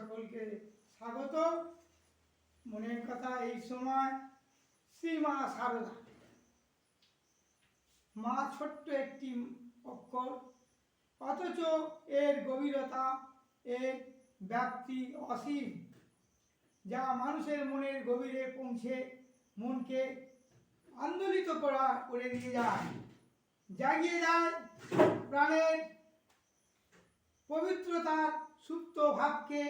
সকলকে স্বাগত। মনের কথা এই সময় শ্রী মা সারদা। মা ছোট্ট একটি অক্ষর, অথচ এর গভীরতা, এর ব্যাপ্তি অসীম, যা মানুষের মনের গভীরে পৌঁছে মনকে আন্দোলিত করে দিয়ে যায়, জাগিয়ে দেয় প্রাণের পবিত্রতার সুপ্ত ভাবকে,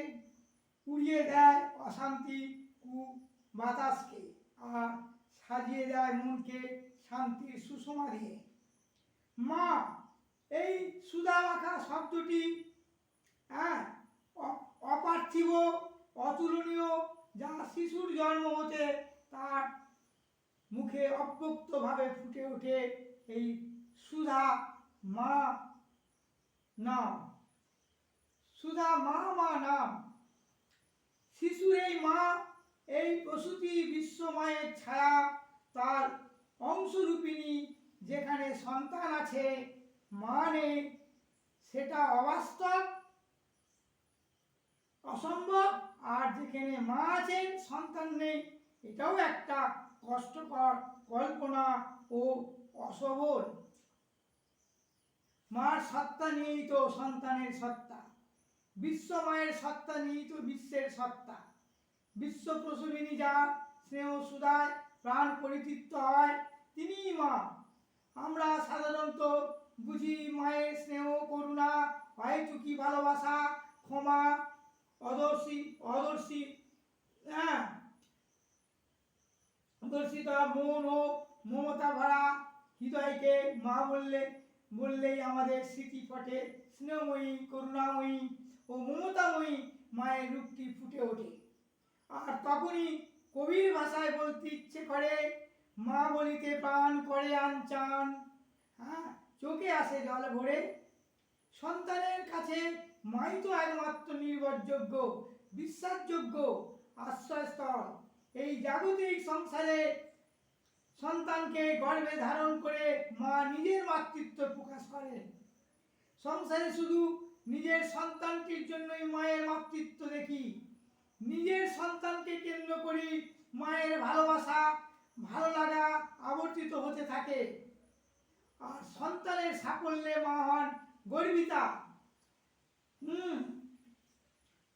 উড়িয়ে দেয় অশান্তি বাতাসকে, আর সাজিয়ে দেয় মনকে শান্তির সুষমা দিয়ে। মা এই সুধা মাখা শব্দটি অপার্থিব, অতুলনীয়, যা শিশুর জন্ম হতে তার মুখে অব্যক্তভাবে ফুটে ওঠে এই সুধা মা নাম, সুধা মা মা নাম। শিশুর এই মা, এই প্রসূতি বিশ্বমায়ের ছায়া, তার অংশরূপিণী। যেখানে সন্তান আছে মা নেই, সেটা অবাস্তব, অসম্ভব। আর যেখানে মা আছেন সন্তান নেই, এটাও একটা কষ্টকর কল্পনা ও অসবল। মার সত্তা নিয়েই তো সন্তানের সত্তা, বিশ্বমায়ের সত্তা নিয়েই তো বিশ্বের সত্তা। বিশ্ব প্রসূতিনী যার স্নেহ সুধায় প্রাণ পরিতৃপ্ত হয়, তিনিই মা। আমরা সাধারণত বুঝি মায়ের স্নেহ, করুণা, হয়চুকি ভালোবাসা, ক্ষমা, অদর্শিতা, মন ও মমতা ভরা হৃদয়কে মা বললেই আমাদের স্মৃতি পটে স্নেহময়ী, করুণাময়ী ও মমতাময়ী মায়ের রূপটি ফুটে ওঠে। আর তখনই কবির ভাষায় বলতে ইচ্ছে করে, মা বলিতে প্রাণ করে আনচান, চোখে আসে জল ভরে। সন্তানের কাছে মাই তো একমাত্র নির্ভরযোগ্য, বিশ্বাসযোগ্য আশ্রয়স্থল। এই জাগতিক সংসারে সন্তানকে গর্ভে ধারণ করে মা নিজের মাতৃত্ব প্রকাশ করেন। সংসারে শুধু নিজের সন্তানটির জন্যই মায়ের মাতৃত্ব দেখি, নিজের সন্তানকে কেন্দ্র করি মায়ের ভালোবাসা, ভালো লাগা আবর্তিত হতে থাকে। আর সন্তানের সাফল্যে মা হন গর্বিতা,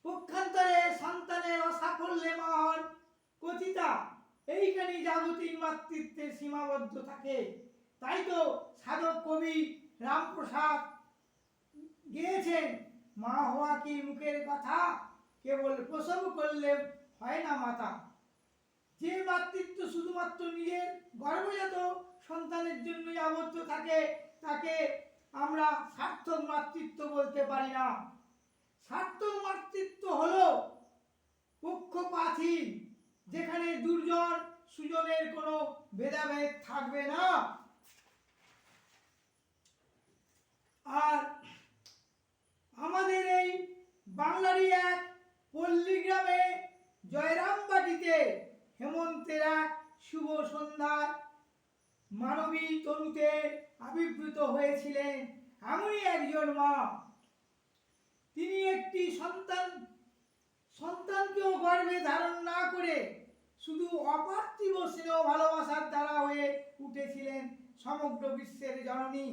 পক্ষান্তরে সন্তানের অসাফল্যে মা হন কথিতা। এইখানেই জাগতিক মাতৃত্বের সীমাবদ্ধ থাকে। তাই তো সাধক কবি রামপ্রসাদ গেয়েছেন, মা হওয়া কি মুখের কথা, কেবল প্রসব করলে হয় না মাতা। যে মাতৃত্ব শুধুমাত্র নিজের গর্ভজাত সন্তানের জন্যই আবদ্ধ থাকে, তাকে আমরা সার্থক মাতৃত্ব বলতে পারি না। সার্থক মাতৃত্ব হলো পক্ষপাতহীন, যেখানে দুর্জন সুজনের কোনো ভেদাভেদ থাকবে না। আর আমাদের এই বাংলারই এক পল্লী গ্রামে জয়রামবাটিতে হেমন্তের এক শুভ সন্ধ্যায় মানবী তনুতে আবির্ভূত হয়েছিলেন এমনই একজন মা। তিনি একটি সন্তানকেও গর্ভে ধারণ না করে শুধু অপার্থিব স্নেহ ভালোবাসার দ্বারা হয়ে উঠেছিলেন সমগ্র বিশ্বের জননী।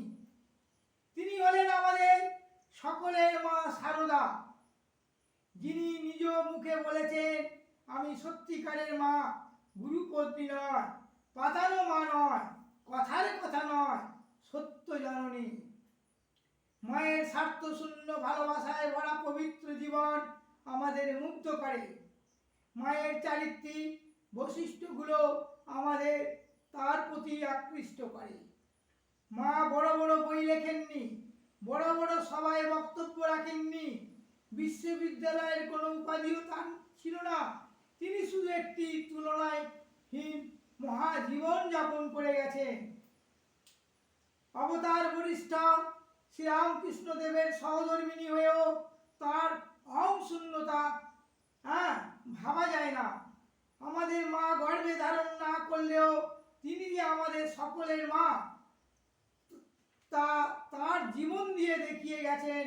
তিনি হলেন আমাদের সকলের মা সারদা, যিনি নিজ মুখে বলেছেন, আমি সত্যিকারের মা, গুরুপত্নী নয়, পাতানো মা নয়, কথার কথা নয়, সত্য জননী। মায়ের স্বার্থশূন্য ভালোবাসায় ভরা পবিত্র জীবন আমাদের মুগ্ধ করে। মায়ের চারিত্রিক বৈশিষ্ট্যগুলো আমাদের তার প্রতি আকৃষ্ট করে। মা বড় বড় বই লেখেননি, বড় বড় সভায় বক্তব্য রাখেননি, বিশ্ববিদ্যালয়ের কোনো উপাধিও তার ছিল না। তিনি শুধু একটি তুলনাহীন মহাজীবন যাপন করে গেছেন। অবতার বরিষ্ঠ শ্রীরামকৃষ্ণ দেবের সহধর্মিণী হয়েও তার অহংশূন্যতা ভাবা যায় না। আমাদের মা গর্ভে ধারণ না করলেও তিনি যে আমাদের সকলের মা, তা তার জীবন দিয়ে দেখিয়ে গেছেন।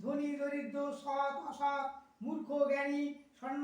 ধনী দরিদ্র, সৎ অসৎ, মূর্খ জ্ঞানী সন্ন্যাসী